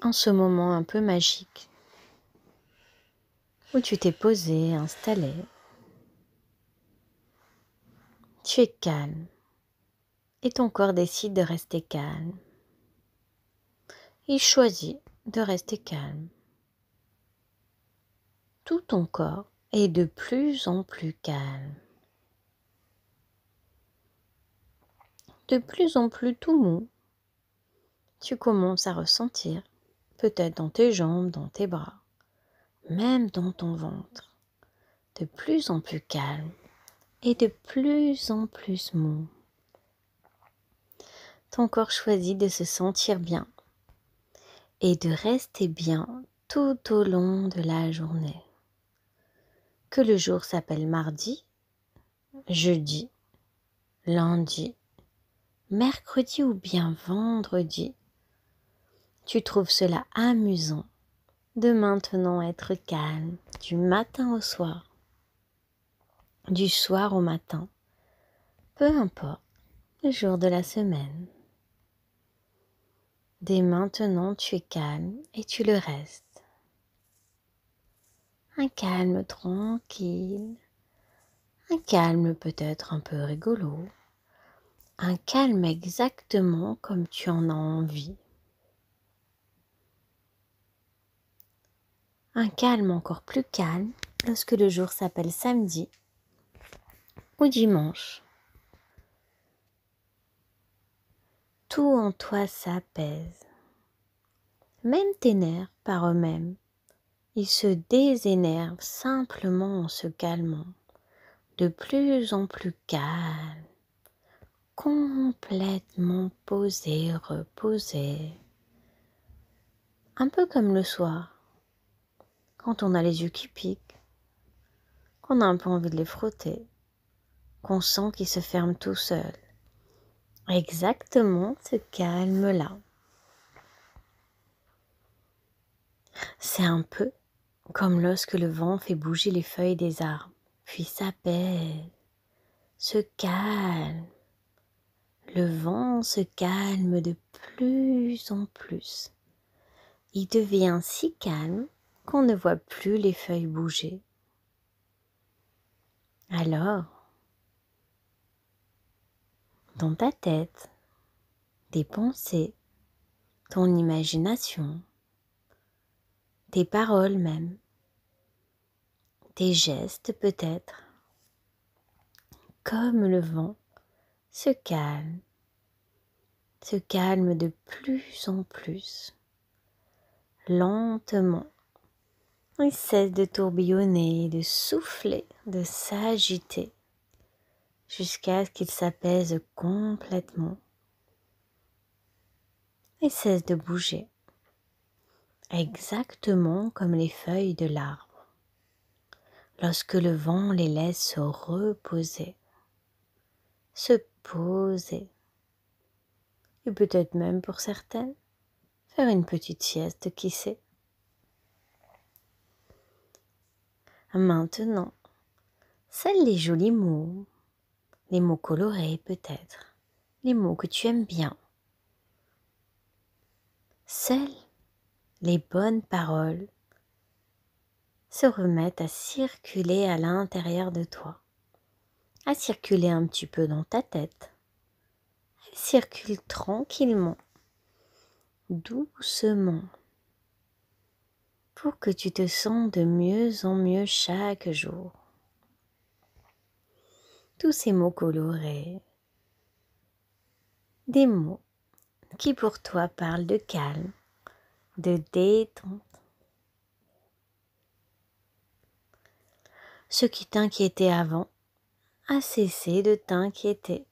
en ce moment un peu magique où tu t'es posé, installé. Tu es calme et ton corps décide de rester calme. Il choisit de rester calme. Tout ton corps est de plus en plus calme. De plus en plus tout mou. Tu commences à ressentir, peut-être dans tes jambes, dans tes bras, même dans ton ventre, de plus en plus calme et de plus en plus mou. Ton corps choisit de se sentir bien et de rester bien tout au long de la journée. Que le jour s'appelle mardi, jeudi, lundi, mercredi ou bien vendredi, tu trouves cela amusant de maintenant être calme du matin au soir, du soir au matin, peu importe le jour de la semaine. Dès maintenant, tu es calme et tu le restes. Un calme tranquille, un calme peut-être un peu rigolo, un calme exactement comme tu en as envie. Un calme encore plus calme lorsque le jour s'appelle samedi ou dimanche. Tout en toi s'apaise. Même tes nerfs par eux-mêmes, ils se désénervent simplement en se calmant, de plus en plus calme, complètement posé, reposé. Un peu comme le soir, quand on a les yeux qui piquent, qu'on a un peu envie de les frotter, qu'on sent qu'ils se ferment tout seuls. Exactement ce calme-là. C'est un peu comme lorsque le vent fait bouger les feuilles des arbres, puis s'apaise, se calme. Le vent se calme de plus en plus. Il devient si calme qu'on ne voit plus les feuilles bouger. Alors, dans ta tête, tes pensées, ton imagination, tes paroles même, tes gestes peut-être, comme le vent, se calme de plus en plus, lentement. Il cesse de tourbillonner, de souffler, de s'agiter, jusqu'à ce qu'il s'apaise complètement. Il cesse de bouger, exactement comme les feuilles de l'arbre, lorsque le vent les laisse se reposer, se poser, et peut-être même pour certaines, faire une petite sieste, qui sait. Maintenant, seuls les jolis mots, les mots colorés peut-être, les mots que tu aimes bien, seules les bonnes paroles se remettent à circuler à l'intérieur de toi, à circuler un petit peu dans ta tête. Elles circulent tranquillement, doucement, pour que tu te sens de mieux en mieux chaque jour. Tous ces mots colorés, des mots qui pour toi parlent de calme, de détente. Ce qui t'inquiétait avant a cessé de t'inquiéter.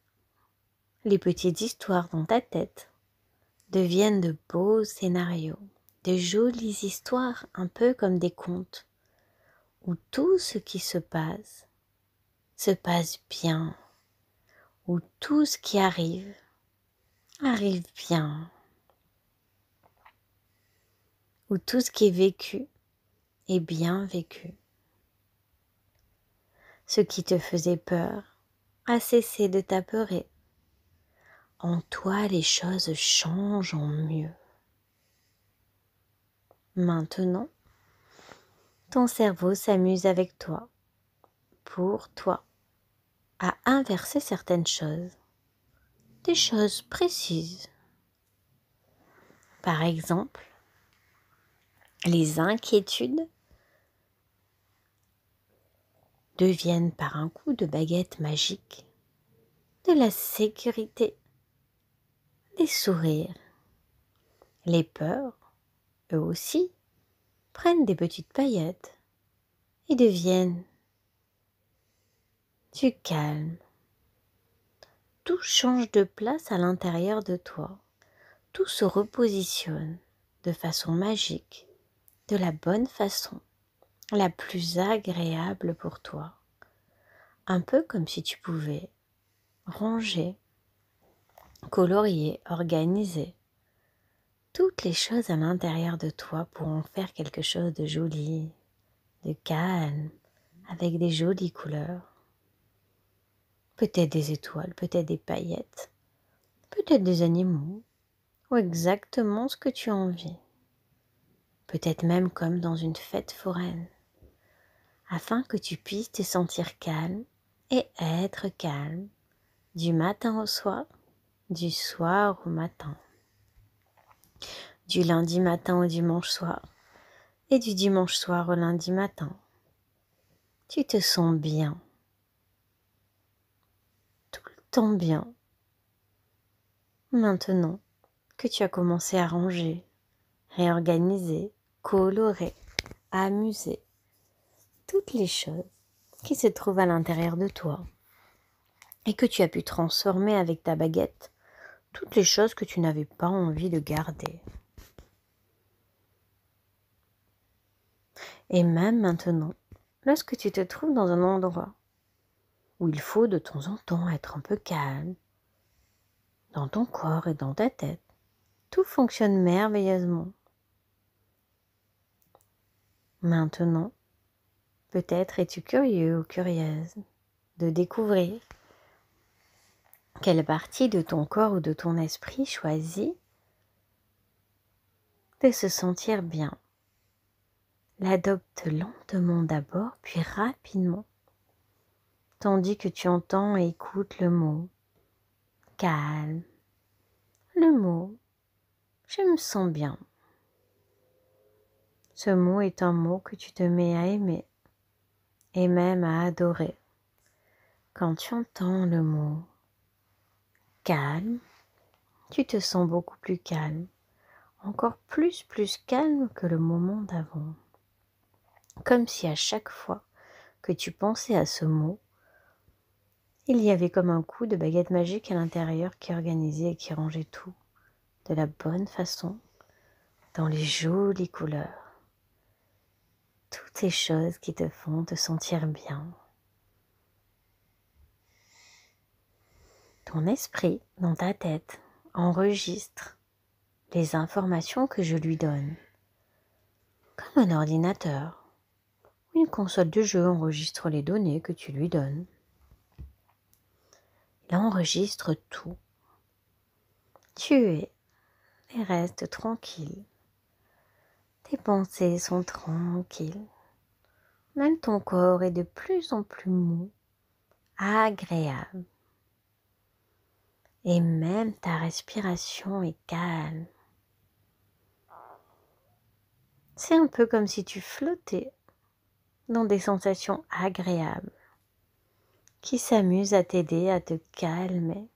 Les petites histoires dans ta tête deviennent de beaux scénarios, de jolies histoires un peu comme des contes, où tout ce qui se passe bien, où tout ce qui arrive bien, où tout ce qui est vécu est bien vécu. Ce qui te faisait peur a cessé de t'apeurer. En toi, les choses changent en mieux. Maintenant, ton cerveau s'amuse avec toi, pour toi, à inverser certaines choses, des choses précises. Par exemple, les inquiétudes deviennent par un coup de baguette magique de la sécurité, des sourires. Les peurs, eux aussi, prennent des petites paillettes et deviennent du calme. Tout change de place à l'intérieur de toi. Tout se repositionne de façon magique, de la bonne façon, la plus agréable pour toi. Un peu comme si tu pouvais ranger, colorier, organiser toutes les choses à l'intérieur de toi pour en faire quelque chose de joli, de calme, avec des jolies couleurs. Peut-être des étoiles, peut-être des paillettes, peut-être des animaux, ou exactement ce que tu as envie. Peut-être même comme dans une fête foraine, afin que tu puisses te sentir calme et être calme, du matin au soir, du soir au matin, du lundi matin au dimanche soir, et du dimanche soir au lundi matin. Tu te sens bien, tout le temps bien. Maintenant que tu as commencé à ranger, réorganiser, colorer, amuser, toutes les choses qui se trouvent à l'intérieur de toi et que tu as pu transformer avec ta baguette, toutes les choses que tu n'avais pas envie de garder. Et même maintenant, lorsque tu te trouves dans un endroit où il faut de temps en temps être un peu calme, dans ton corps et dans ta tête, tout fonctionne merveilleusement. Maintenant, peut-être es-tu curieux ou curieuse de découvrir quelle partie de ton corps ou de ton esprit choisit de se sentir bien. L'adopte lentement d'abord, puis rapidement, tandis que tu entends et écoutes le mot calme, le mot je me sens bien. Ce mot est un mot que tu te mets à aimer et même à adorer. Quand tu entends le mot calme, tu te sens beaucoup plus calme, encore plus calme que le moment d'avant. Comme si à chaque fois que tu pensais à ce mot, il y avait comme un coup de baguette magique à l'intérieur qui organisait et qui rangeait tout de la bonne façon, dans les jolies couleurs. Toutes ces choses qui te font te sentir bien. Ton esprit, dans ta tête, enregistre les informations que je lui donne, comme un ordinateur. Une console de jeu enregistre les données que tu lui donnes. Il enregistre tout. Tu es et reste tranquille. Tes pensées sont tranquilles. Même ton corps est de plus en plus mou, agréable. Et même ta respiration est calme. C'est un peu comme si tu flottais dans des sensations agréables qui s'amusent à t'aider à te calmer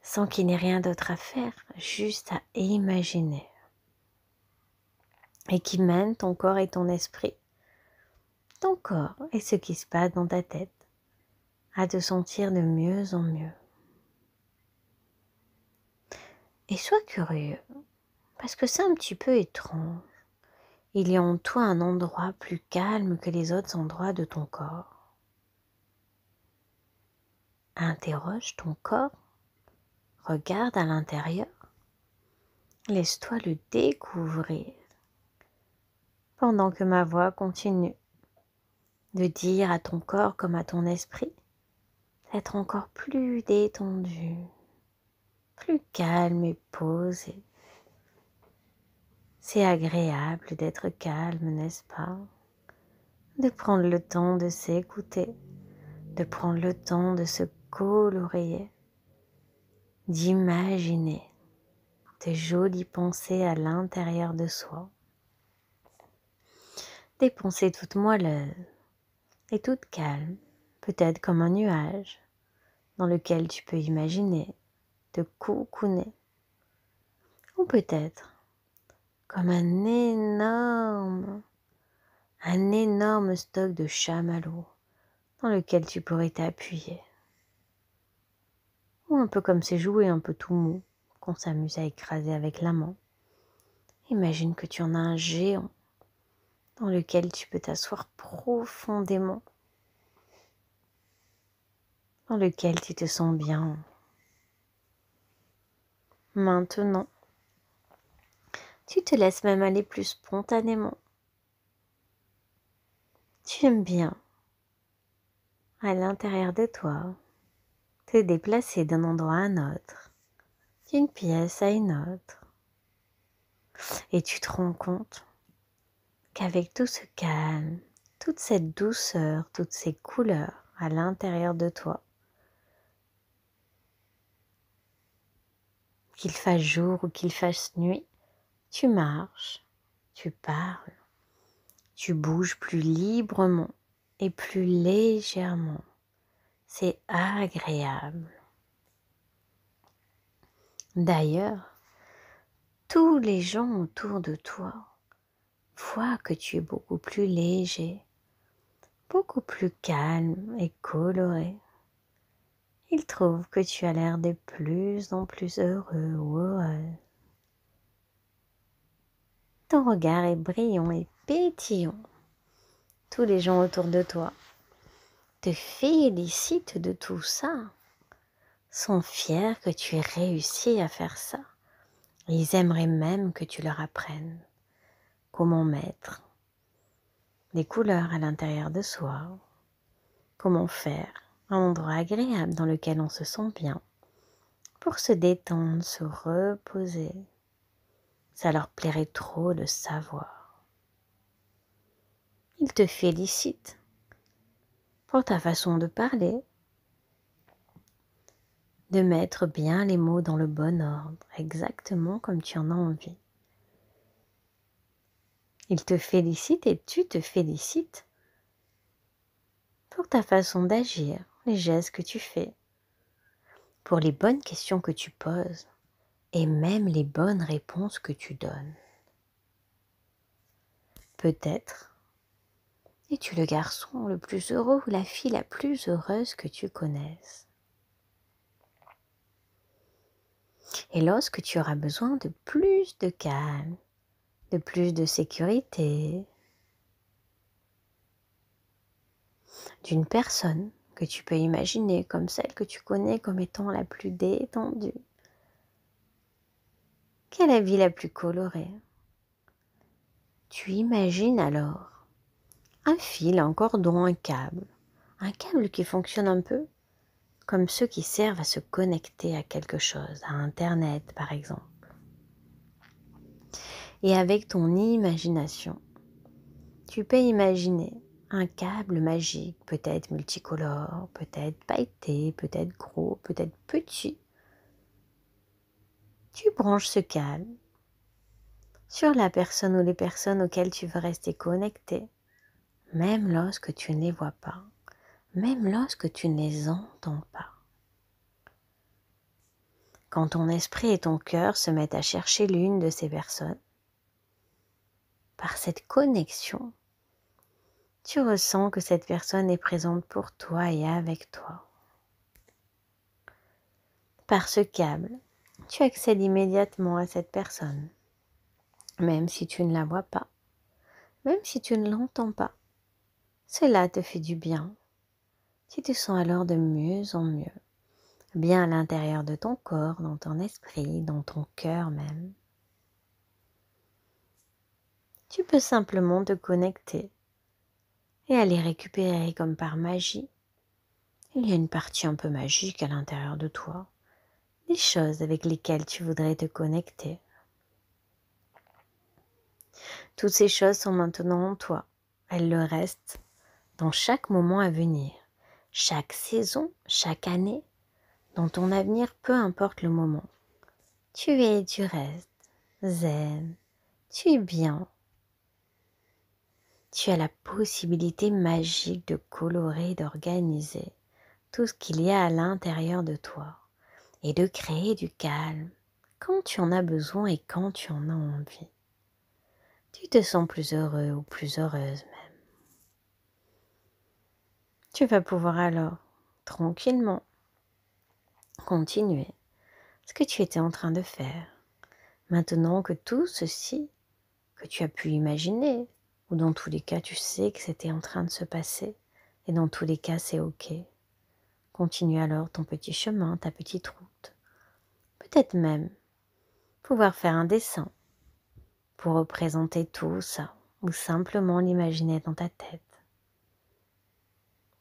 sans qu'il n'y ait rien d'autre à faire, juste à imaginer. Et qui mènent ton corps et ton esprit, ton corps et ce qui se passe dans ta tête, à te sentir de mieux en mieux. Et sois curieux, parce que c'est un petit peu étrange. Il y a en toi un endroit plus calme que les autres endroits de ton corps. Interroge ton corps, regarde à l'intérieur, laisse-toi le découvrir, pendant que ma voix continue de dire à ton corps comme à ton esprit d'être encore plus détendu, plus calme et posé. C'est agréable d'être calme, n'est-ce pas? De prendre le temps de s'écouter, de prendre le temps de se colorer, d'imaginer de jolies pensées à l'intérieur de soi. Des pensées toutes moelleuses et toutes calmes, peut-être comme un nuage dans lequel tu peux imaginer te cocooner. Ou peut-être comme un énorme stock de chamallows dans lequel tu pourrais t'appuyer. Ou un peu comme ces jouets un peu tout mous qu'on s'amuse à écraser avec la main. Imagine que tu en as un géant dans lequel tu peux t'asseoir profondément, dans lequel tu te sens bien. Maintenant, tu te laisses même aller plus spontanément. Tu aimes bien, à l'intérieur de toi, te déplacer d'un endroit à un autre, d'une pièce à une autre. Et tu te rends compte qu'avec tout ce calme, toute cette douceur, toutes ces couleurs à l'intérieur de toi, qu'il fasse jour ou qu'il fasse nuit, tu marches, tu parles, tu bouges plus librement et plus légèrement. C'est agréable. D'ailleurs, tous les gens autour de toi voient que tu es beaucoup plus léger, beaucoup plus calme et coloré. Ils trouvent que tu as l'air de plus en plus heureux ou heureuse. Ton regard est brillant et pétillant. Tous les gens autour de toi te félicitent de tout ça, sont fiers que tu aies réussi à faire ça. Ils aimeraient même que tu leur apprennes comment mettre des couleurs à l'intérieur de soi, comment faire un endroit agréable dans lequel on se sent bien pour se détendre, se reposer. Ça leur plairait trop de savoir. Ils te félicitent pour ta façon de parler, de mettre bien les mots dans le bon ordre, exactement comme tu en as envie. Ils te félicitent et tu te félicites pour ta façon d'agir, les gestes que tu fais, pour les bonnes questions que tu poses et même les bonnes réponses que tu donnes. Peut-être es-tu le garçon le plus heureux ou la fille la plus heureuse que tu connaisses. Et lorsque tu auras besoin de plus de calme, de plus de sécurité, d'une personne que tu peux imaginer comme celle que tu connais comme étant la plus détendue, qui a la vie la plus colorée, tu imagines alors un fil, un cordon, un câble qui fonctionne un peu comme ceux qui servent à se connecter à quelque chose, à Internet par exemple. Et avec ton imagination, tu peux imaginer un câble magique, peut-être multicolore, peut-être pailleté, peut-être gros, peut-être petit. Tu branches ce câble sur la personne ou les personnes auxquelles tu veux rester connecté, même lorsque tu ne les vois pas, même lorsque tu ne les entends pas. Quand ton esprit et ton cœur se mettent à chercher l'une de ces personnes, par cette connexion, tu ressens que cette personne est présente pour toi et avec toi. Par ce câble, tu accèdes immédiatement à cette personne, même si tu ne la vois pas, même si tu ne l'entends pas. Cela te fait du bien. Tu te sens alors de mieux en mieux, bien à l'intérieur de ton corps, dans ton esprit, dans ton cœur même. Tu peux simplement te connecter et aller récupérer comme par magie. Il y a une partie un peu magique à l'intérieur de toi, des choses avec lesquelles tu voudrais te connecter. Toutes ces choses sont maintenant en toi. Elles le restent dans chaque moment à venir, chaque saison, chaque année, dans ton avenir, peu importe le moment. Tu es, tu restes zen, tu es bien. Tu as la possibilité magique de colorer, d'organiser tout ce qu'il y a à l'intérieur de toi et de créer du calme quand tu en as besoin et quand tu en as envie. Tu te sens plus heureux ou plus heureuse même. Tu vas pouvoir alors, tranquillement, continuer ce que tu étais en train de faire. Maintenant que tout ceci que tu as pu imaginer, ou dans tous les cas tu sais que c'était en train de se passer, et dans tous les cas c'est ok. Continue alors ton petit chemin, ta petite route. Peut-être même pouvoir faire un dessin pour représenter tout ça, ou simplement l'imaginer dans ta tête.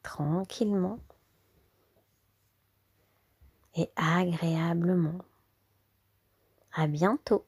Tranquillement et agréablement. À bientôt.